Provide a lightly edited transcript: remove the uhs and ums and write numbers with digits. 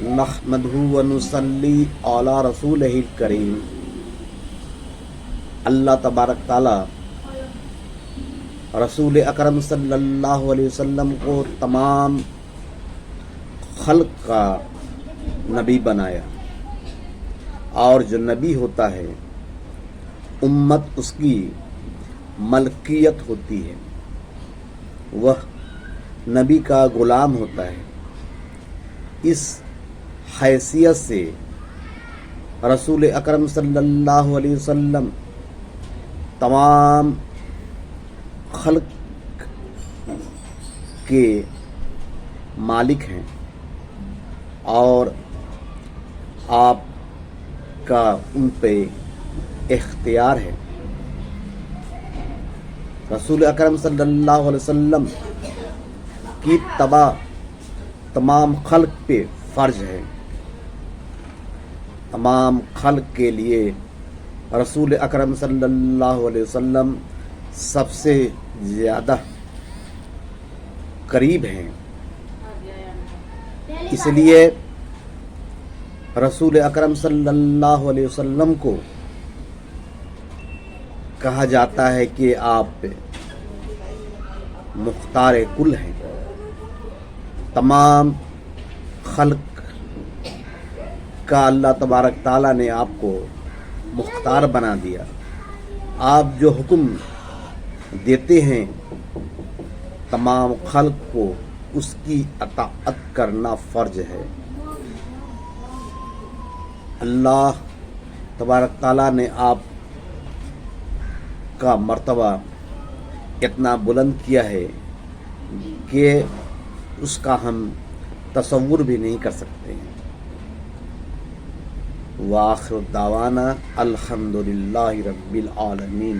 نحمدہ ونصلی علی رسولہ الکریم۔ اللہ تبارک تعالی رسول اکرم صلی اللہ علیہ وسلم کو تمام خلق کا نبی بنایا، اور جو نبی ہوتا ہے امت اس کی ملکیت ہوتی ہے، وہ نبی کا غلام ہوتا ہے۔ اس حیثیت سے رسول اکرم صلی اللہ علیہ وسلم تمام خلق کے مالک ہیں، اور آپ کا ان پہ اختیار ہے۔ رسول اکرم صلی اللہ علیہ وسلم کی اتباع تمام خلق پہ فرض ہے۔ تمام خلق کے لیے رسول اکرم صلی اللہ علیہ وسلم سب سے زیادہ قریب ہیں۔ اس لیے رسول اکرم صلی اللہ علیہ وسلم کو کہا جاتا ہے کہ آپ مختار کل ہیں۔ تمام خلق کا اللہ تبارک تعالیٰ نے آپ کو مختار بنا دیا۔ آپ جو حکم دیتے ہیں تمام خلق کو اس کی اطاعت کرنا فرض ہے۔ اللہ تبارک تعالیٰ نے آپ کا مرتبہ اتنا بلند کیا ہے کہ اس کا ہم تصور بھی نہیں کر سکتے ہیں۔ وآخر دعوانا الحمدللہ رب العالمین۔